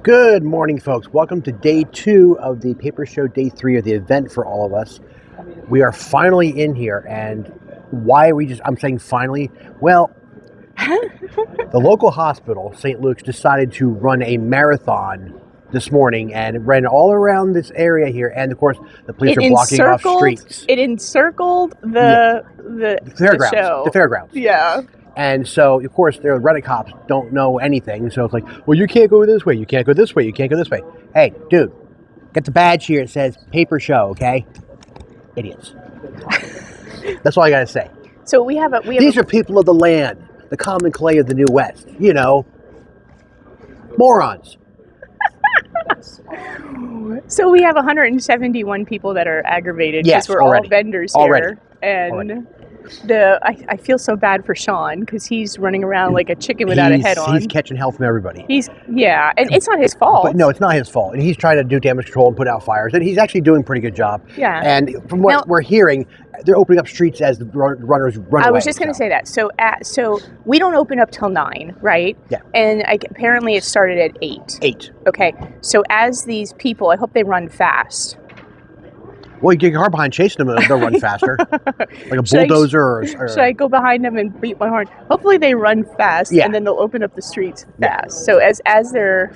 Good morning, folks. Welcome to day 2 of the paper show, day 3 of the event for all of us. We are finally in here, and why are I'm saying finally? Well, the local hospital, St. Luke's, decided to run a marathon this morning and ran all around this area here, and of course, the police are blocking off streets. It encircled the fairgrounds. show. The fairgrounds. Yeah. And so, of course, the Reddit cops don't know anything. So it's like, well, you can't go this way. You can't go this way. You can't go this way. Hey, dude, get the badge here. It says paper show, okay? Idiots. That's all I got to say. So These are people of the land, the common clay of the New West. You know, morons. So we have 171 people that are aggravated because we're all vendors here. And I feel so bad for Sean because he's running around like a chicken without a head on. He's catching hell from everybody. And it's not his fault. But no, it's not his fault. And he's trying to do damage control and put out fires. And he's actually doing a pretty good job. Yeah. And from what we're hearing, they're opening up streets as the runners run away. I was just going to say that. So we don't open up till 9, right? Yeah. And apparently it started at 8. 8. Okay. So as these people, I hope they run fast. Well, you get your car behind chasing them, they'll run faster. Like a bulldozer or... Should I go behind them and beat my horn? Hopefully they run fast, and then they'll open up the streets fast. So as they're,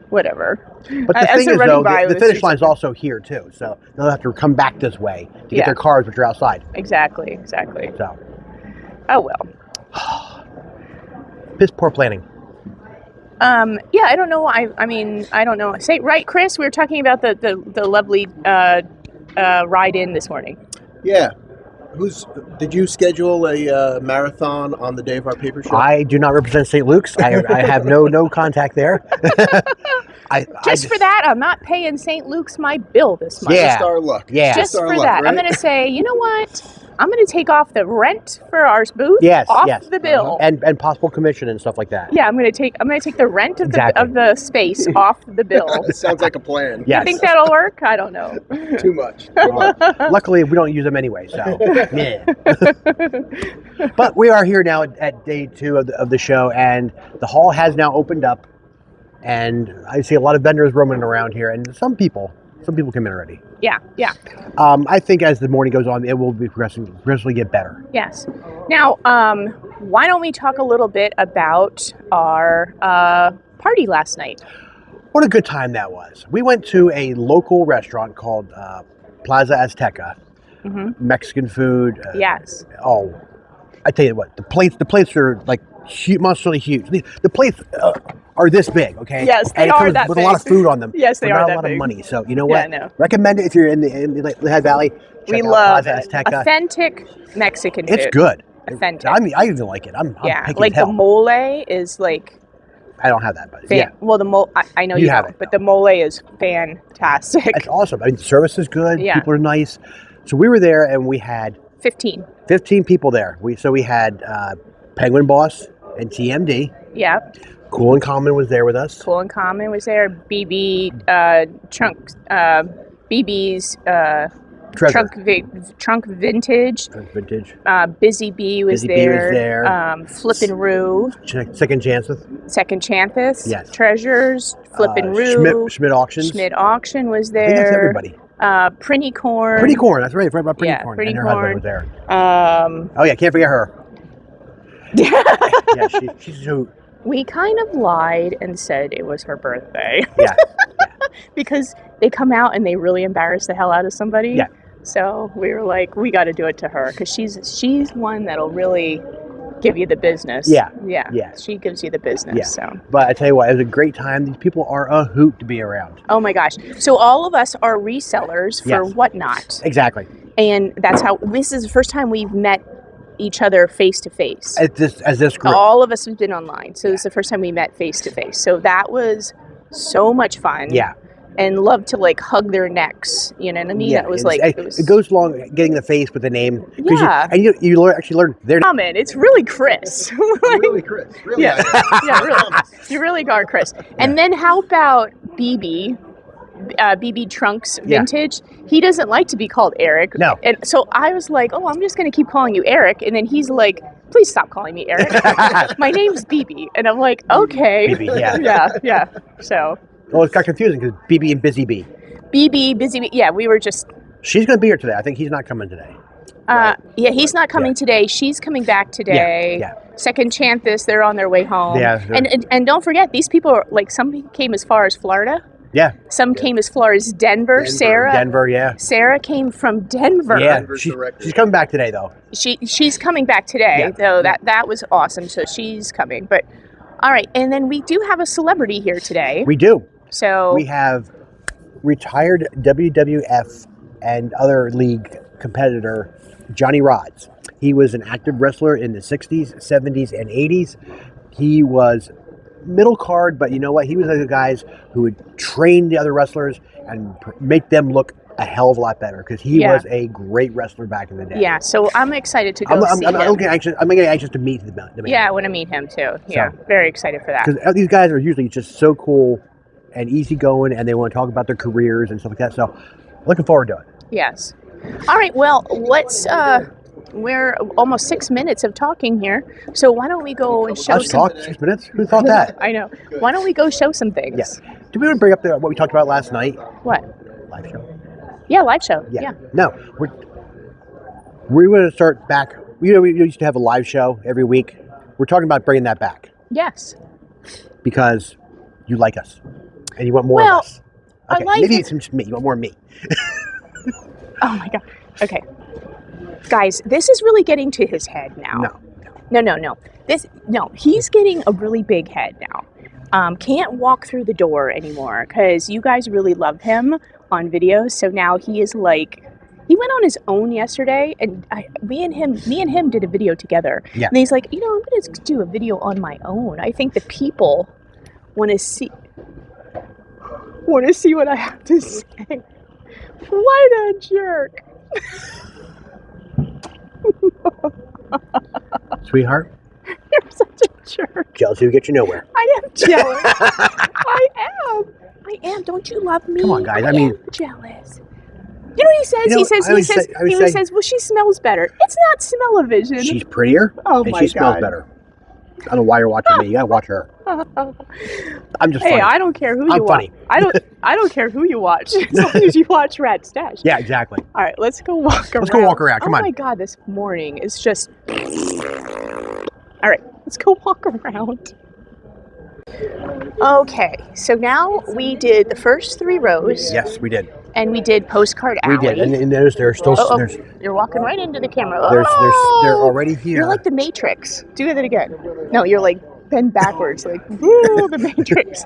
whatever. But the thing is, though, the finish line's also here, too. So they'll have to come back this way to get their cars, which are outside. Exactly. So. Oh, well. Piss poor planning. I don't know. I don't know. Say, right, Chris? We were talking about the lovely ride in this morning. Yeah. Did you schedule a marathon on the day of our paper show? I do not represent St. Luke's. I have no contact there. For that, I'm not paying St. Luke's my bill this month. Just our luck. Yeah. Just for luck, that. right? I'm going to say, you know what? I'm going to take off the rent for our booth off the bill, and possible commission and stuff like that. Yeah, I'm going to take the rent of the space off the bill. It sounds like a plan. Yes. You think that'll work? I don't know. Too much. Luckily, we don't use them anyway, so yeah. But we are here now at day 2 of the show, and the hall has now opened up, and I see a lot of vendors roaming around here, and some people come in already. Yeah. I think as the morning goes on, it will be progressively get better. Yes. Now, why don't we talk a little bit about our party last night? What a good time that was. We went to a local restaurant called Plaza Azteca. Mm-hmm. Mexican food. Yes. Oh, I tell you what, the plates are like monstrally huge. The plates are this big, okay? Yes, they and it are comes that with big. a lot of food on them. Yes, they are not that a lot big. of money. So you know what? Yeah, no. Recommend it if you're in the Lehigh Valley. We love Plaza Azteca. Authentic Mexican food. It's good. Authentic. I even like it. I'm picky like as hell. the mole is like. I don't have that, but yeah. Well, the mole, I know you have it, but the mole is fantastic. It's awesome. I mean, the service is good. Yeah. People are nice. So we were there, and we had 15 people there. We had Penguin Boss and TMD. Yeah. Cool and Common was there with us. Cool and Common was there. BB's Trunk Vintage. Busy Bee was there. Flippin' Roo. Second Chances. Yes. Treasures. Flippin' Roo. Schmidt Auctions. Schmidt Auction was there. I think that's everybody. Printy Corn. Pretty Corn, that's right. I forgot about Pretty Corn. Pretty and her Corn. husband was there. Oh yeah, can't forget her. Yeah, she's who. We kind of lied and said it was her birthday. Yeah. Because they come out and they really embarrass the hell out of somebody. Yeah. So we were like, we got to do it to her because she's one that'll really give you the business. Yeah. She gives you the business. Yeah. So. But I tell you what, it was a great time. These people are a hoot to be around. Oh my gosh! So all of us are resellers for whatnot. Exactly. And that's how. This is the first time we've met each other face to face. As this group. All of us have been online, so this is the first time we met face to face. So that was so much fun. Yeah. And love to like hug their necks, you know what I mean? Yeah, it was like it goes along getting the face with the name. Yeah, you actually learn their comment. It's really Chris. Really Chris. Really. Yeah, yeah, really. You really got Chris. And then how about BB Trunks Vintage? Yeah. He doesn't like to be called Eric. No. And so I was like, oh, I'm just going to keep calling you Eric. And then he's like, please stop calling me Eric. My name's BB. And I'm like, okay. BB, yeah. Yeah. So. Well, it got confusing because BB and Busy Bee. BB, Busy Bee. Yeah, we were just. She's going to be here today. I think he's not coming today. Yeah, he's not coming today. She's coming back today. Yeah. Second Chanthus, they're on their way home. Yeah. And don't forget, these people are like, some came as far as Florida. Yeah. Some came as far as Denver. Sarah. Denver, yeah. Sarah came from Denver. Yeah. She's coming back today, though. She's coming back today, though. That was awesome. So she's coming. But all right, and then we do have a celebrity here today. We do. So we have retired WWF and other league competitor Johnny Rodz. He was an active wrestler in the 60s, 70s, and 80s. He was middle card, but you know what? He was one of the guys who would train the other wrestlers and make them look a hell of a lot better because he was a great wrestler back in the day. Yeah, so I'm excited to go see him. I'm getting anxious to meet the man. Yeah, I want to meet him too. Yeah, so, very excited for that. Because these guys are usually just so cool and easygoing, and they want to talk about their careers and stuff like that. So, looking forward to it. Yes. All right. Well, let's. We're almost 6 minutes of talking here, so why don't we go and show some... Talk 6 minutes? Who thought that? I know. Why don't we go show some things? Yes. Did we want to bring up what we talked about last night? What? Live show. Yeah, live show. Yeah. No, we're going to start back. We used to have a live show every week. We're talking about bringing that back. Yes. Because you like us, and you want more of us. Okay, maybe it's just me. You want more of me. Oh my God. Okay. Guys, this is really getting to his head now. No. He's getting a really big head now. Can't walk through the door anymore because you guys really love him on videos. So now he is like, he went on his own yesterday, and me and him did a video together. Yeah. And he's like, I'm going to do a video on my own. I think the people want to see what I have to say. What a jerk. Sweetheart, you're such a jerk. Jealousy will get you nowhere. I am jealous. I am. Don't you love me? Come on, guys. I mean, jealous. You know what he says? He says, well, she smells better. It's not smell-o-vision. She's prettier. Oh and my she smells God. better. I don't know why you're watching me. You gotta watch her. I'm just funny. Hey, I don't care who you watch. I don't care who you watch, as long as you watch Rat Stash. Yeah, exactly. All right, let's go walk around. Let's go walk around. Come on. Oh my God, this morning is just... All right, let's go walk around. Okay, so now we did the first 3 rows. Yes, we did. And we did Postcard Alley. We did, and there's still... You're walking right into the camera. They're already here. You're like the Matrix. Do that again. No, you're like bend backwards, like, woo, the Matrix.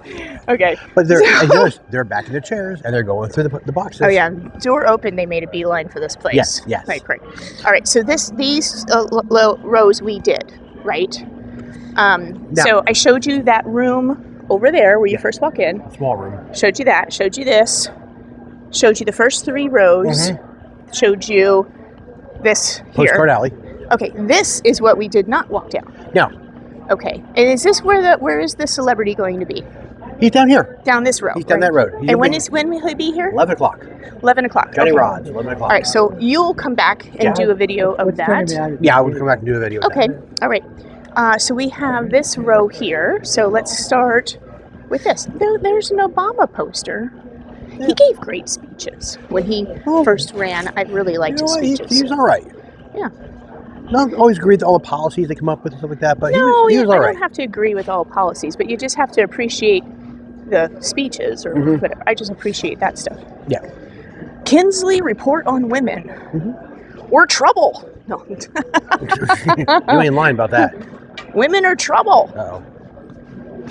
Okay. But they're back in their chairs, and they're going through the boxes. Oh, yeah. Door open, they made a beeline for this place. Yes. Right, correct. All right, so these rows we did, right? So I showed you that room over there where you first walk in. Small room. Showed you that. Showed you this. Showed you the first 3 rows. Mm-hmm. Showed you this here. Postcard Alley. Okay, this is what we did not walk down. No. Okay, and is this where is the celebrity going to be? He's down here. Down this road. He's down that road. And when will he be here? 11 o'clock. 11 o'clock. Johnny Rodz, 11 o'clock. All right, so you'll come back and do a video of that. Yeah, I will come back and do a video of that. Okay, all right. So we have this row here. So let's start with this. There's an Obama poster. Yeah. He gave great speeches when he first ran. I really liked his speeches. He was all right. Yeah. Not always agree with all the policies they come up with and stuff like that, but he was all right. I don't have to agree with all policies, but you just have to appreciate the speeches or whatever. I just appreciate that stuff. Yeah. Kinsley report on women. Mm-hmm. Or trouble. No. You ain't lying about that. Women are trouble. Uh-oh.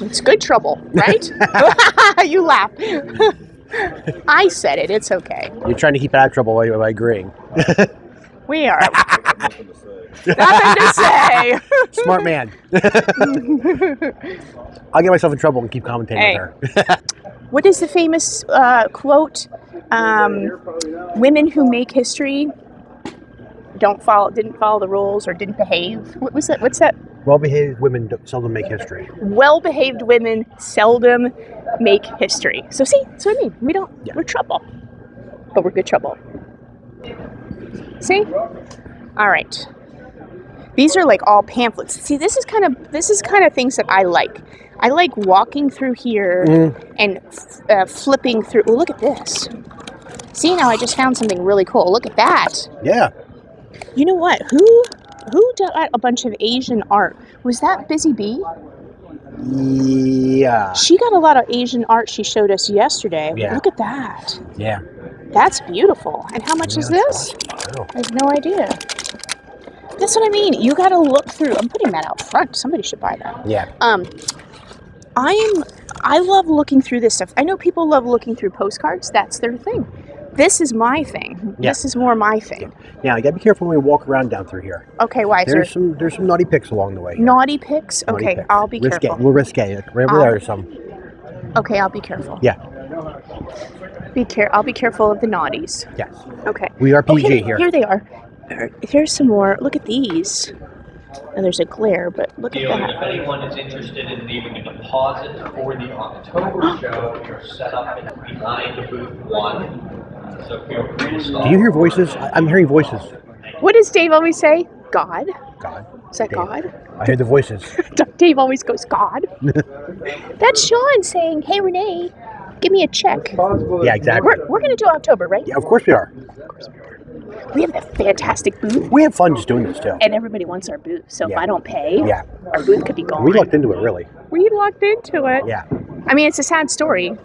It's good trouble, right? You laugh. I said it. It's okay. You're trying to keep out of trouble by agreeing. We are. Nothing to say. Smart man. I'll get myself in trouble and keep commentating with her. What is the famous quote? Women who make history didn't follow the rules or didn't behave. What was that? What's that? Well-behaved women seldom make history. Well-behaved women seldom make history. So see, that's what I mean. We're trouble, but we're good trouble. See? All right. These are like all pamphlets. See, this is kind of things that I like. I like walking through here and flipping through. Well, look at this. See, now I just found something really cool. Look at that. Yeah. You know what? Who did a bunch of Asian art? Was that Busy Bee? Yeah. She got a lot of Asian art she showed us yesterday. Yeah. Look at that. Yeah. That's beautiful. And how much is this? Awesome. I have no idea. That's what I mean. You got to look through. I'm putting that out front. Somebody should buy that. Yeah. I love looking through this stuff. I know people love looking through postcards. That's their thing. This is my thing. Yeah. This is more my thing. Now, you got to be careful when we walk around down through here. Okay, why? There's some naughty picks along the way. Naughty picks? Naughty Okay, picks. I'll be risque. careful. We're risque. Right over there are some. Okay, I'll be careful. Yeah. I'll be careful of the naughties. Yes. Okay. We are PG here. Here they are. Here's some more. Look at these. And there's a glare, but look at If that. anyone is interested in leaving a deposit for the October show, you're set up behind booth 1. So feel free to stop. Do you hear voices? I'm hearing voices. What does Dave always say? God? God. Is that Dave. God? I hear the voices. Dave always goes, God. That's Sean saying, hey, Renee, give me a check. Yeah, exactly. We're going to do October, right? Yeah, of course we are. We have a fantastic booth, We have fun just doing this too. and everybody wants our booth. So if Yeah. I don't pay, Yeah. our booth could be gone. We looked into it, really. We locked into it. Yeah. I mean, it's a sad story.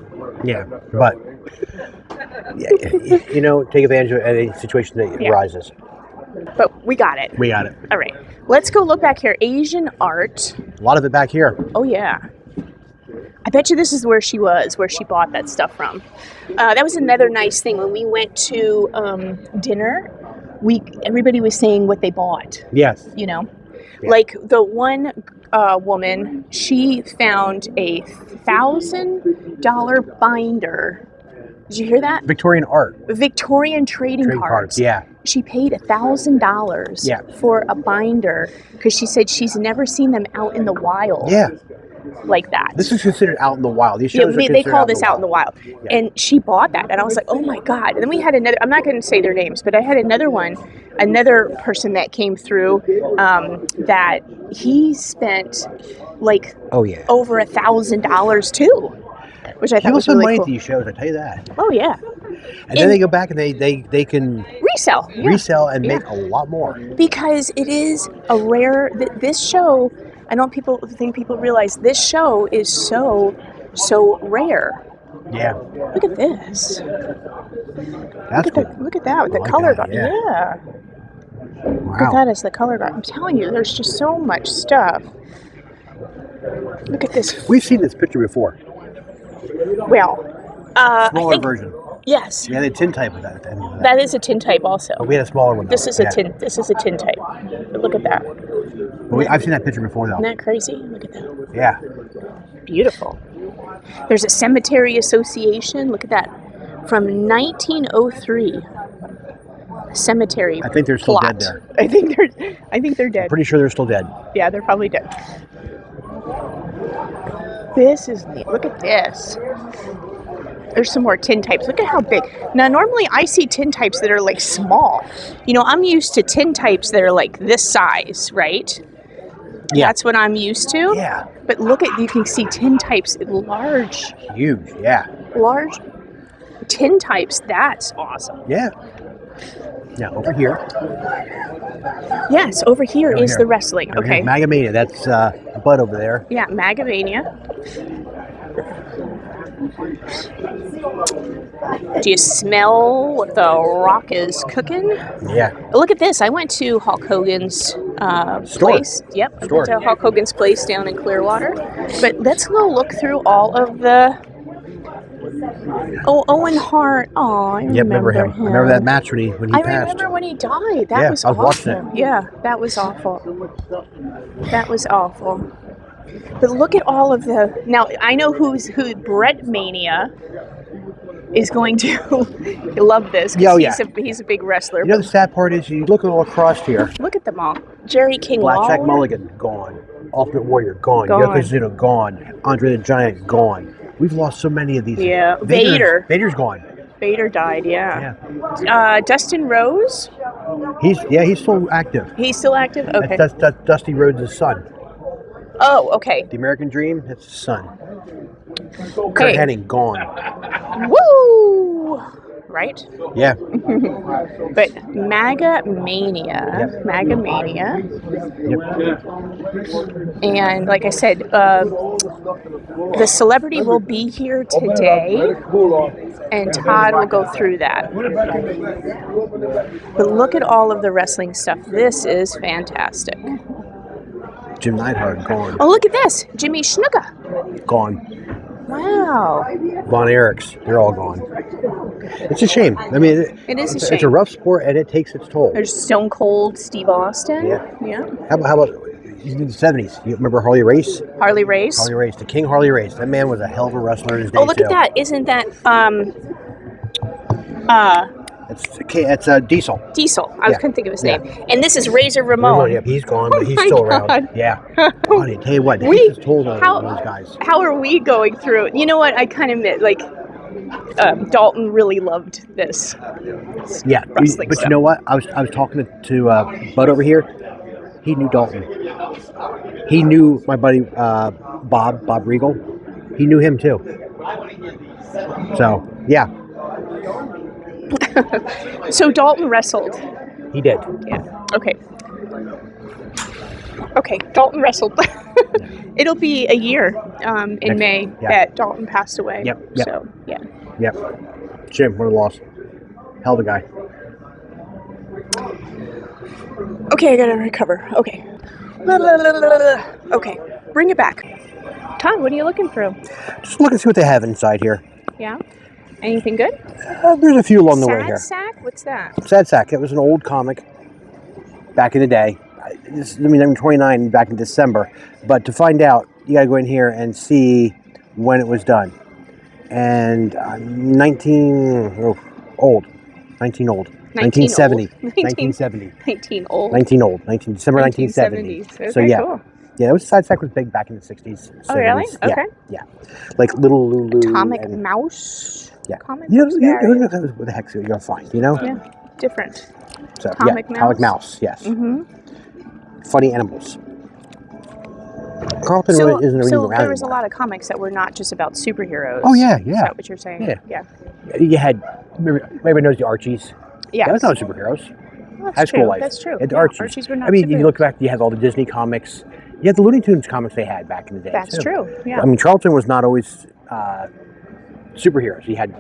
Yeah. But, take advantage of any situation that Yeah. arises. But we got it. We got it. All right. Let's go look back here. Asian art. A lot of it back here. Oh, yeah. I bet you this is where she bought that stuff from. That was another nice thing. When we went to dinner, everybody was saying what they bought, Yes. you know? Yeah. Like the one woman, she found a $1,000 binder. Did you hear that? Victorian art. Victorian trading cards. Yeah. She paid $1,000 Yeah. for a binder because she said she's never seen them out in the wild Yeah. like that. This is considered out in the wild. These Yeah, shows are they considered call this out in the wild. Yeah. And she bought that. And I was like, oh my God. And then we had another, I'm not going to say their names, but I had another person that came through that he spent like Oh, yeah. over $1,000 too, which I thought People was spend really money cool. at these shows, I tell you that. Oh, yeah. And then they go back and they can Resell. Yeah. resell and make a lot more. Because it is a rare, this show, I don't think people realize this show is so rare. Yeah. Look at this. That's cool. Look at that with the like color that, guard. yeah. Yeah. Look at Wow. that as the color guard. I'm telling you, there's just so much stuff. Look at this. We've seen this picture before. Well, I Smaller think, version. yes, Yeah, they had tin type with that. At the end of that. that is a tin type also. But we had a smaller one. This though. is a Yeah. tin. This is a tin type. But look at that. But I've seen that picture before, though. Isn't that crazy? Look at that. Yeah. Beautiful. There's a cemetery association. Look at that. From 1903. Cemetery. I think they're still plot. dead there. I think they're dead. Pretty sure they're still dead. Yeah, they're probably dead. This is neat. Look at this. There's some more tin types. Look at how big. Now, normally I see tin types that are like small. You know, I'm used to tin types that are like this size, right? Yeah. That's what I'm used to. Yeah. But look at, you can see tin types large Huge. Yeah. tin types. That's awesome. Yeah. Now, over here. Yes, over here Over is here. the wrestling. Over Okay. here's Magamania. That's Bud over there. Yeah, Magamania. Do you smell what the Rock is cooking? Yeah. Look at this. I went to Hulk Hogan's place. Yep, I went to Hulk Hogan's place down in Clearwater. But let's go look through all of the... Oh, Owen Hart. Oh, I remember him. I remember that match when he I passed. remember when he died. That Yeah, was I was awful. watching it. Yeah, that was awful. That was awful. But look at all of the... Now, I know who Brett Mania is going to love this. 'Cause Oh, yeah. He's a big wrestler. You know, the sad part is you look all across here. Look at them all. Jerry King Blackjack Lawler. Mulligan, gone. Ultimate Warrior, gone. Gone. Yokozuna, gone. Andre the Giant, gone. We've lost so many of these. Yeah, Vader. Vader's gone. Vader died, Yeah. Dustin Rose. He's still active. He's still active? Okay. That's Dusty Rhodes' son. Oh, okay. The American Dream, that's his son. Kurt Okay. Hennig, gone. Woo! Right? Yeah. But MAGA Mania. Yep. MAGA Mania. Yep. And like I said, the celebrity will be here today, and Todd will go through that. But look at all of the wrestling stuff. This is fantastic. Jim Neidhart, gone. Oh, look at this. Jimmy Snuka. Gone. Wow. Von Erichs, they're all gone. It's a shame. I mean, It is a it's shame. a rough sport, and it takes its toll. There's Stone Cold Steve Austin. Yeah. How about in the 70s? You remember Harley Race? Harley Race. Harley Race, the King Harley Race. That man was a hell of a wrestler in his day. Oh, look too. at that. Isn't that It's Diesel. Diesel? I Yeah. couldn't think of his Yeah. name. And this is Razor Ramon. Yep, he's gone, Oh but he's my still God. around. Yeah. God, I tell you what, We- takes its toll on how- those guys. How are we going through? You know what? I kind of admit, like, Dalton really loved this. Yeah, Wrestling but stuff. you know what? I was talking to Bud over here. He knew Dalton. He knew my buddy Bob Regal. He knew him too. So yeah, So Dalton wrestled. he did. Yeah. Okay. Okay. Dalton wrestled. It'll be a year in Next- May yeah. that Dalton passed away. Yep. So yeah. Yep. Jim, what a loss. Hell of a guy. Okay, I gotta recover. Okay. Okay, bring it back. Todd, what are you looking through? Just look and see what they have inside here. Yeah. Anything good? There's a few along the way Sad here. Sack? What's that? Sad Sack. It was an old comic back in the day. I'm 29 back in December. But to find out, you got to go in here and see when it was done. And 19 old. 1970. 1970. 19 old. 19 old. December 1970. 1970s. Okay, So yeah. cool. Yeah, it was Sad Sack was big back in the 60s. Oh, really? 70s. Okay. Yeah. Like Little Lulu. Atomic and, Mouse. Yeah. Comic You books know there. what the heck you're going to find, you know? Yeah. Different. So, Atomic yeah, Atomic Mouse. Mouse, yes. Mm-hmm. Funny animals. Carlton really isn't really So around there was a anymore. lot of comics that were not just about superheroes. Oh, yeah, Is yeah. that what you're saying? Yeah. You had, everybody knows the Archies. Yeah. That's not superheroes. That's High school true. life. That's true. It's Yeah, Archies. Archies were not I mean, if you superheroes. look back, you have all the Disney comics. You had the Looney Tunes comics they had back in the day. That's too. true. Yeah. I mean, Charlton was not always superheroes. He had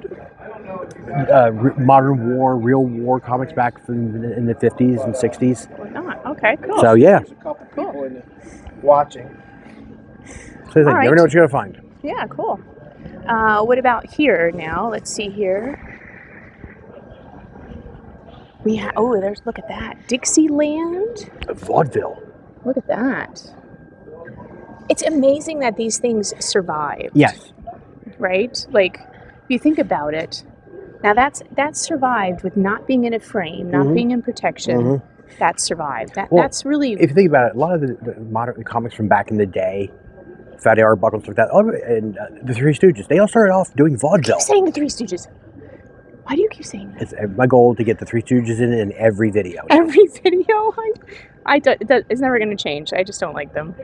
modern war, real war comics back in the 50s and 60s. Or not. Okay, cool. So, yeah. There's a couple Cool. people in there watching. So, you All never right. know what you're going to find. Yeah, cool. What about here now? Let's see here. We have, look at that. Dixieland. Vaudeville. Look at that. It's amazing that these things survived. Yes. Right? Like, if you think about it, now that's survived with not being in a frame, not Mhm. being in protection. Mhm. That survived. Well, That's really. If you think about it, a lot of the modern comics from back in the day, Fatty Arbuckle, stuff like that, and the Three Stooges, they all started off doing vaudeville. keep saying the Three Stooges. Why do you keep saying that? It's my goal to get the Three Stooges in every video. Every video, it's never going to change. I just don't like them.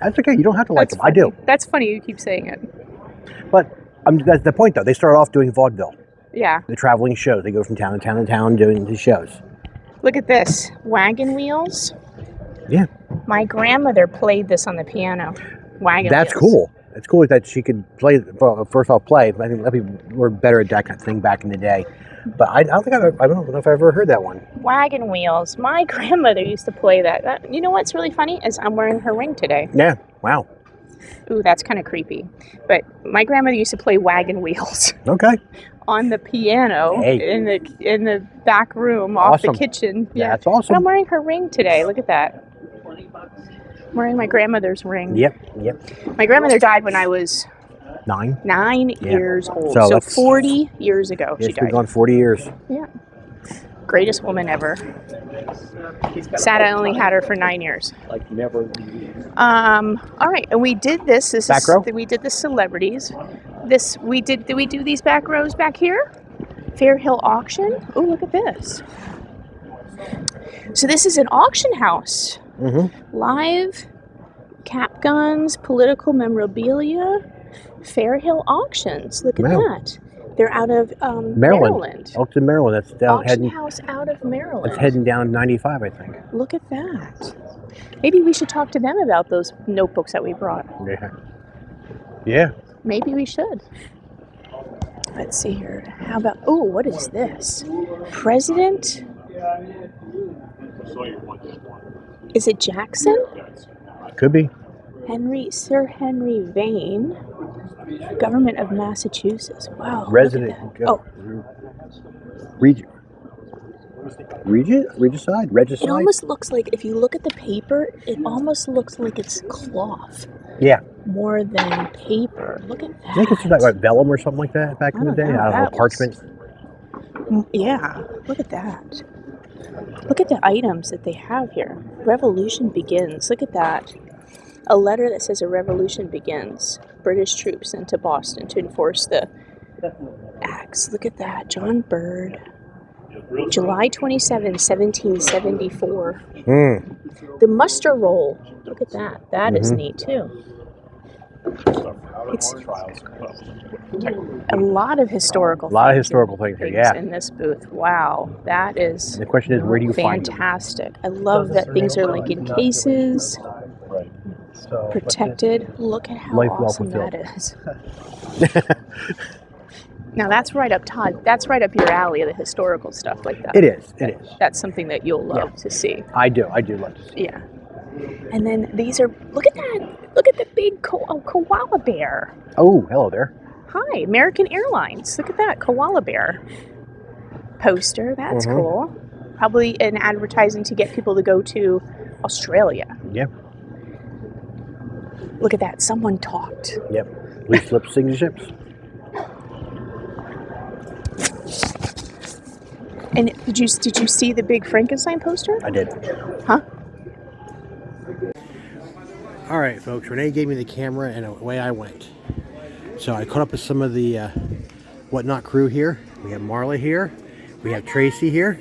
That's okay. You don't have to like That's them. I do. funny. That's funny. You keep saying it. But that's the point, though. They started off doing vaudeville, Yeah. the traveling shows. They go from town to town to town doing the shows. Look at this. Wagon wheels. Yeah. My grandmother played this on the piano. Wagon That's wheels. cool. It's cool that she could play. Well, first off, play. I think we were better at that kind of thing back in the day. But I don't know if I've ever heard that one. Wagon wheels. My grandmother used to play that. You know what's really funny is I'm wearing her ring today. Yeah. Wow. Ooh, that's kind of creepy. But my grandmother used to play wagon wheels Okay. on the piano Hey. in the back room off the Awesome. kitchen. Yeah, that's But awesome. I'm wearing her ring today. Look at that. I'm wearing my grandmother's ring. Yep. My grandmother died when I was 9. 9 Yeah. years old. So So that's- 40 years ago Yeah, she it's been died. gone 40 years. Yeah. Greatest woman ever. Sad I only had her for 9 years. Like never. All right, and we did this. Back row? We did the celebrities. Did we do these back rows back here? Fair Hill Auction. Oh, look at this. So this is an auction house. Live cap guns, political memorabilia, Fairhill Auctions. Look at that. They're out of Maryland. Elkton, Maryland. That's down Auction house out of Maryland. It's heading down 95, I think. Look at that. Maybe we should talk to them about those notebooks that we brought. Yeah. Maybe we should. Let's see here. How about, oh, what is this? President? Is it Jackson? Could be. Sir Henry Vane, Government of Massachusetts. Wow. Resident. Regicide? It almost looks like, if you look at the paper, it almost looks like it's cloth. Yeah. More than paper. Look at that. I think it's like vellum or something like that back in the day. I don't know, parchment. Yeah, look at that. Look at the items that they have here. Revolution begins. Look at that. A letter that says a revolution begins. British troops sent to Boston to enforce the acts. Look at that. John Bird. July 27, 1774. The muster roll. Look at that. That is neat too. It's a lot of historical things here, yeah. In this booth. Wow, that is. And the question is, where do you find them? Fantastic. I love that things are like in cases, protected. Look at how awesome that is. Now that's right up, Todd. That's right up your alley, the historical stuff like that. It is. That's something that you'll love to see. I do love to see. Yeah. And then these are, look at that. Look at the big koala bear. Oh, hello there. Hi, American Airlines. Look at that koala bear poster. That's cool. Probably an advertising to get people to go to Australia. Yeah. Look at that. Someone talked. Yep. Loose lip signatureships. And did you see the big Frankenstein poster? I did. Huh? All right, folks. Renee gave me the camera, and away I went. So I caught up with some of the Whatnot crew here. We have Marla here. We have Tracy here.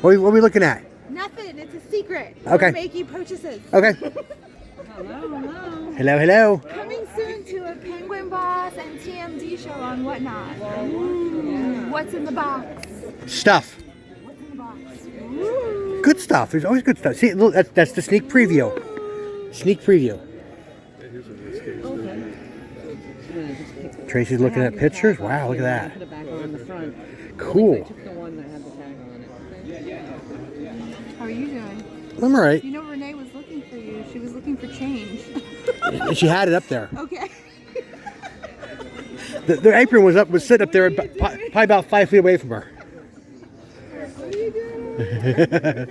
What are we looking at? Nothing. It's a secret. Okay. We're making purchases. Okay. Hello. Coming soon to a Penguin Boss and TMD show on Whatnot. What's in the box? Stuff. What's in the box? Ooh. Good stuff. There's always good stuff. See, look, that's the sneak preview. Sneak preview. Tracy's looking at pictures. Wow, look at that. Cool. How are you doing? I'm all right. You know, Renee was looking for you. She was looking for change. And she had it up there. Okay. The apron was sitting up there, probably about 5 feet away from her. What are you doing?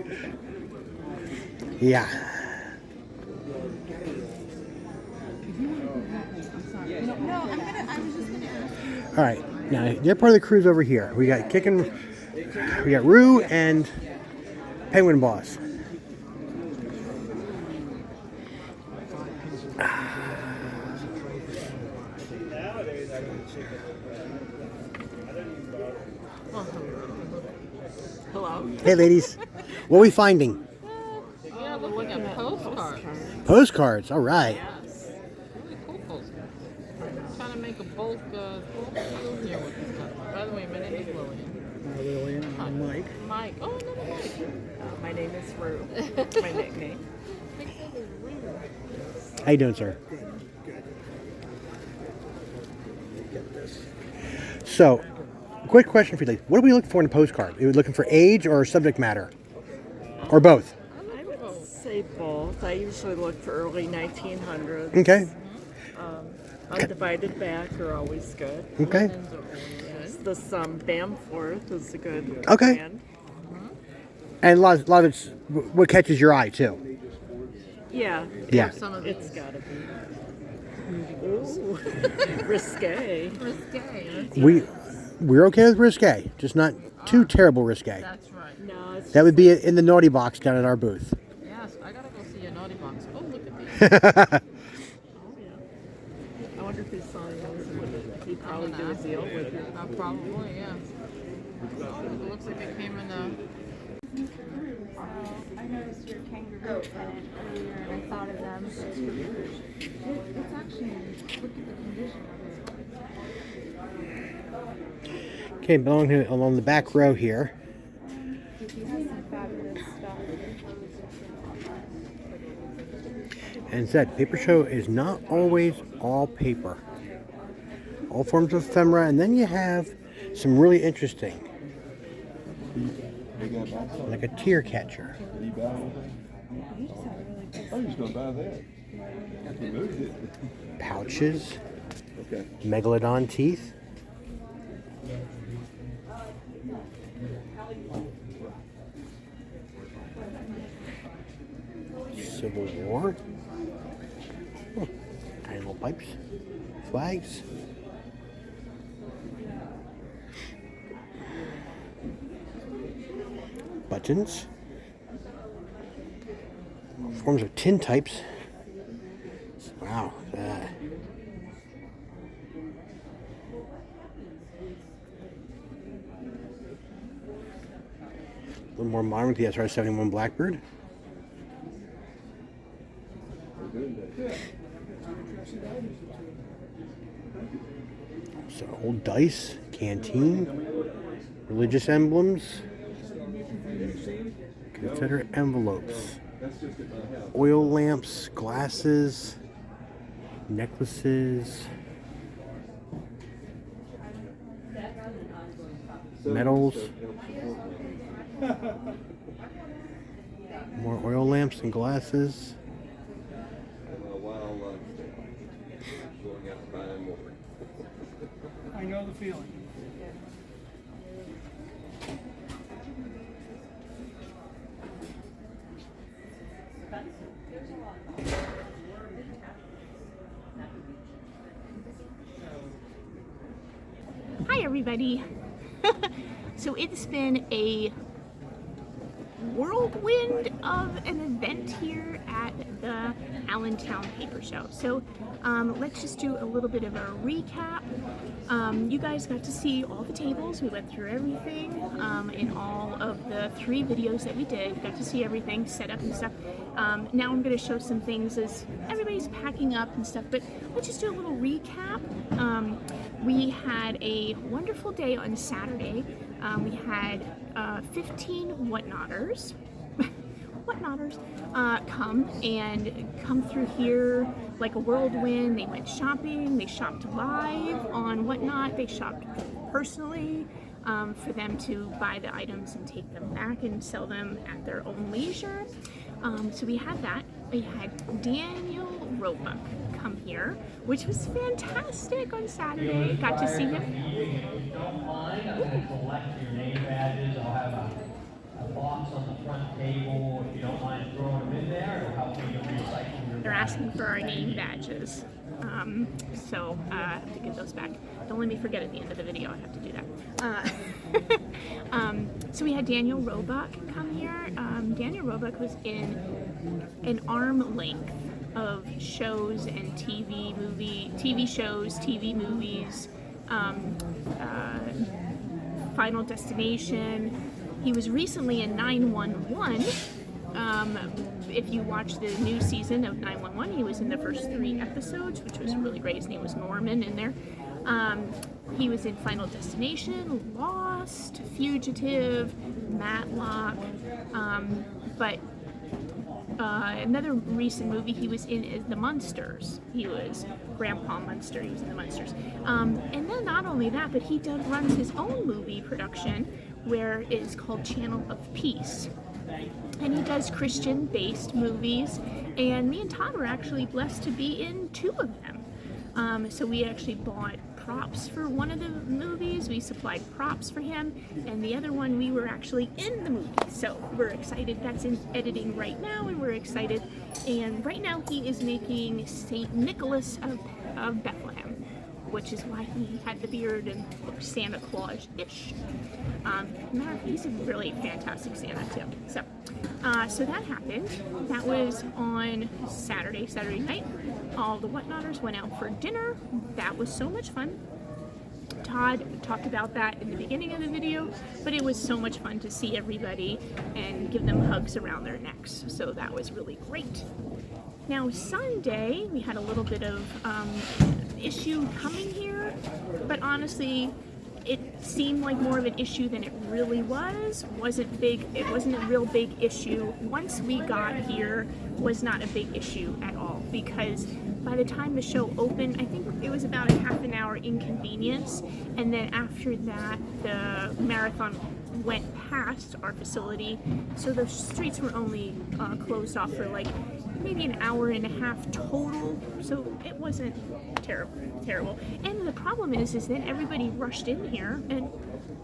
Yeah. I was just gonna ask. All right. Now, they're part of the cruise over here. We got Rue and Penguin Boss. Hello. Hey, ladies. What are we finding? Yeah, we're looking at postcards. Postcards. All right. Yes. Really cool postcards. I'm trying to make a bulk deal here with this stuff. By the way, my name is Lillian. Lillian, I'm Mike. Mike. Oh, another Mike. My name is Rue. My nickname. How you doing, sir? So, quick question for you. What are we looking for in a postcard? Are we looking for age or subject matter? Or both? I would say both. I usually look for early 1900s. Okay. Undivided back are always good. Okay. This Bamforth is a good Okay. brand. And a lot of it's what catches your eye, too. Yeah. Yeah. Some of It's these. got to be. Ooh. Risque. Risque. We're okay with risque, just not too terrible risque. That's right. No, it's That would be in the naughty box down at our booth. Yes, I gotta go see your naughty box. Oh, look at these. I wonder if he's selling those. He'd probably do a deal with you. Probably, yeah. Oh, it looks like it came in a I noticed your kangaroo pennant earlier and I thought of them. It's actually, look at the condition of it. Okay, along the back row here. He has some fabulous stuff. And it said, paper show is not always all paper. All forms of ephemera, and then you have some really interesting, like a tear catcher. Did he buy anything? I was just going to buy that. He moved it. Pouches, Okay. megalodon teeth. Civil War. Tiny little pipes. Flags. Buttons. Forms of tin types. Wow. A little more modern with the SR-71 Blackbird. So old dice, canteen, religious emblems, Confederate envelopes, oil lamps, glasses, necklaces, medals, more oil lamps and glasses. Going out and buying more. I know the feeling. Hi everybody. So it's been a whirlwind of an event here at the Allentown Paper Show. So let's just do a little bit of a recap. You guys got to see all the tables. We went through everything in all of the 3 videos that we did. Got to see everything set up and stuff. Now I'm going to show some things as everybody's packing up and stuff, but let's just do a little recap. We had a wonderful day on Saturday. We had 15 whatnotters come through here like a whirlwind. They went shopping, they shopped live on Whatnot, they shopped personally for them to buy the items and take them back and sell them at their own leisure. So we had that. We had Daniel Roebuck come here, which was fantastic on Saturday. Got to see him. If you don't mind, I'm going to collect your name badges. I'll have a box on the front table. If you don't mind throwing them in there, it'll help me to recycle your They're asking for our name badges. So I have to get those back. Don't let me forget at the end of the video. I have to do that. So we had Daniel Roebuck come here. Daniel Roebuck was in an arm length of shows and TV shows, TV movies, Final Destination. He was recently in 911. If you watch the new season of 911, he was in the first 3 episodes, which was really great. His name was Norman in there. He was in Final Destination, Lost, Fugitive, Matlock, but another recent movie he was in is The Munsters. He was Grandpa Munster. He was in The Munsters. And then not only that, but he runs his own movie production where it is called Channel of Peace. And he does Christian-based movies. And me and Todd were actually blessed to be in 2 of them. So we actually bought props for one of the movies. We supplied props for him, and the other one we were actually in the movie. So we're excited. That's in editing right now, and we're excited. And right now he is making St. Nicholas of Bethlehem, which is why he had the beard and looked Santa Claus-ish. He's a really fantastic Santa too. So that happened. That was on Saturday night. All the Whatnotters went out for dinner. That was so much fun. Todd talked about that in the beginning of the video, but it was so much fun to see everybody and give them hugs around their necks. So that was really great. Now Sunday, we had a little bit of issue coming here, but honestly, it seemed like more of an issue than it really was. Wasn't big. It wasn't a real big issue. Once we got here, was not a big issue at all, because by the time the show opened, I think it was about a half an hour inconvenience, and then after that, the marathon went past our facility, so the streets were only closed off for like maybe an hour and a half total, so it wasn't terrible. And the problem is then everybody rushed in here, and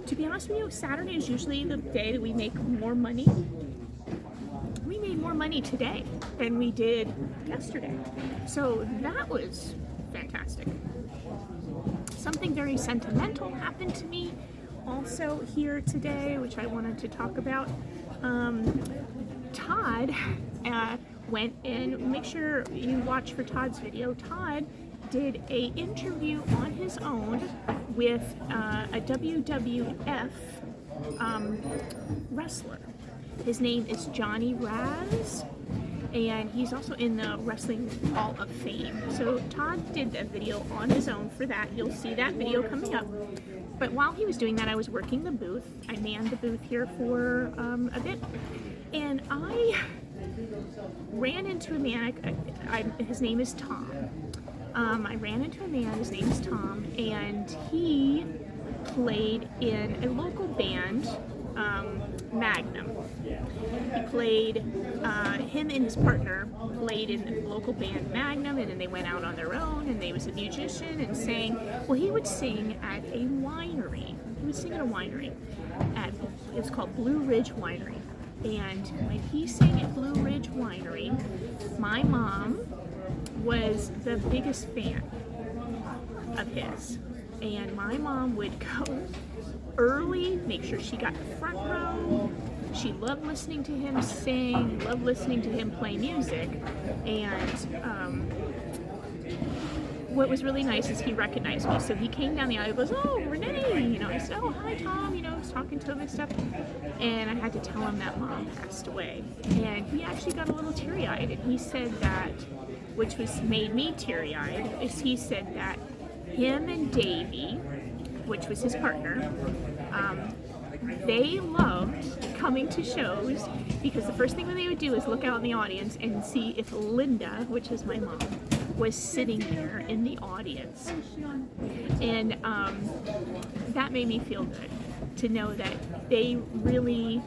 to be honest with you, Saturday is usually the day that we make more money. We made more money today than we did yesterday, so that was fantastic. Something very sentimental happened to me also here today, which I wanted to talk about. Todd went in, make sure you watch for Todd's video. Todd did a interview on his own with a WWF wrestler. His name is Johnny Raz, and he's also in the Wrestling Hall of Fame. So Todd did a video on his own for that. You'll see that video coming up. But while he was doing that, I was working the booth. I manned the booth here for a bit, and I ran into a man. His name is Tom. I ran into a man. His name is Tom, and he played in a local band, Magnum. He played, him and his partner played in the local band Magnum, and then they went out on their own, and they was a musician and sang. Well, he would sing at a winery. He would sing at a winery. It was called Blue Ridge Winery. And when he sang at Blue Ridge Winery, my mom was the biggest fan of his. And my mom would go early, make sure she got the front row. She loved listening to him sing, loved listening to him play music. And what was really nice is he recognized me. So he came down the aisle, he goes, "Oh, Renee," you know. I said, "Oh, hi, Tom," you know, I was talking to him and stuff. And I had to tell him that Mom passed away. And he actually got a little teary-eyed, and he said that, which made me teary-eyed, is he said that him and Davey, which was his partner, they loved coming to shows because the first thing that they would do is look out in the audience and see if Linda, which is my mom, was sitting there in the audience. And that made me feel good to know that they really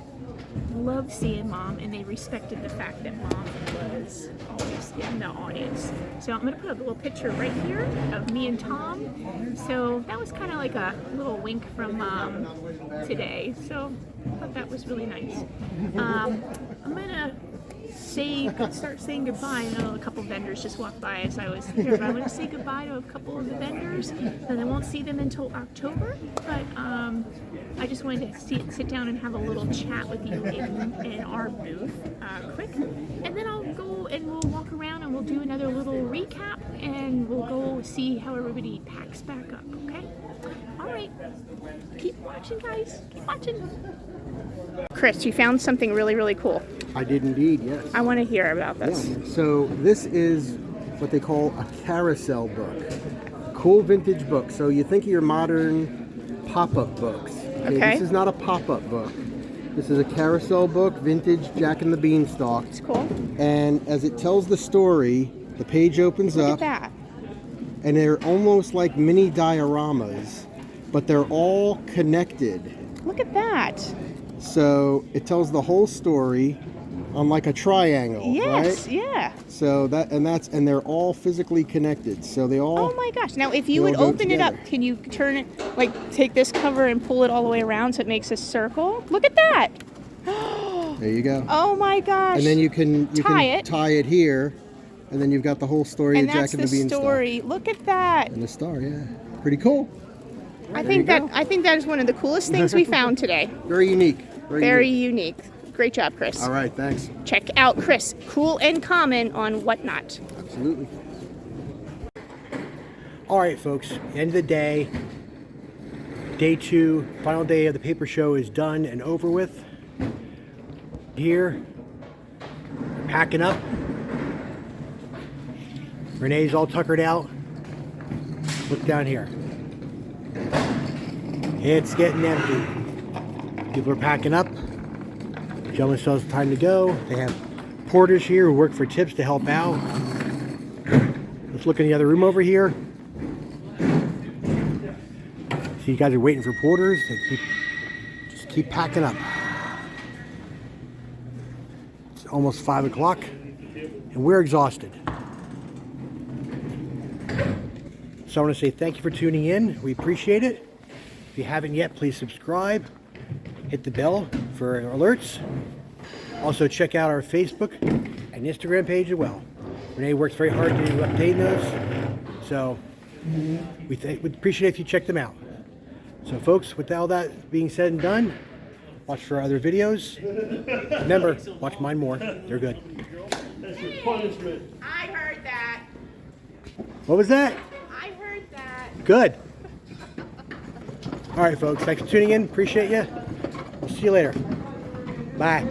loved seeing Mom, and they respected the fact that Mom was always in the audience. So I'm going to put a little picture right here of me and Tom. So that was kind of like a little wink from Mom today. So I thought that was really nice. I'm going to start saying goodbye. I know a couple vendors just walked by as I was here, but I'm going to say goodbye to a couple of the vendors, and I won't see them until October. But I just wanted to sit down and have a little chat with you in our booth quick, and then I'll go and we'll walk around and we'll do another little recap, and we'll go see how everybody packs back up. Okay? All right. Keep watching, guys. Keep watching. Chris, you found something really, really cool. I did indeed, yes. I want to hear about this. Yeah. So this is what they call a carousel book. Cool vintage book. So you think of your modern pop-up books. Okay. This is not a pop-up book. This is a carousel book, vintage Jack and the Beanstalk. It's cool. And as it tells the story, the page opens up. Look at that. And they're almost like mini dioramas, but they're all connected. Look at that. So it tells the whole story on like a triangle, yes, right? Yeah. So and they're all physically connected. So they all. Oh my gosh! Now, if you would open it up, can you turn it, like take this cover and pull it all the way around so it makes a circle? Look at that! There you go. Oh my gosh! And then you can tie it here, and then you've got the whole story of Jack and the Beanstalk. And that's the story. Look at that! And the star, yeah, pretty cool. I think that is one of the coolest things we found today. Very unique. Very unique. Great job, Chris. All right, thanks. Check out Chris, Cool and Common on Whatnot. Absolutely. All right, folks. End of the day. Day 2, final day of the paper show is done and over with. Here, packing up. Renee's all tuckered out. Look down here. It's getting empty. People are packing up. The gentleman still has time to go. They have porters here who work for tips to help out. Let's look in the other room over here. See, you guys are waiting for porters. They just keep packing up. It's almost 5 o'clock, and we're exhausted. So I want to say thank you for tuning in. We appreciate it. If you haven't yet, please subscribe. Hit the bell for alerts. Also, check out our Facebook and Instagram page as well. Renee works very hard to update those. So we'd appreciate it if you check them out. So folks, with all that being said and done, watch for other videos. Remember, watch mine more. They're good. I heard that. What was that? I heard that. Good. All right, folks. Thanks for tuning in. Appreciate you. We'll see you later. Bye.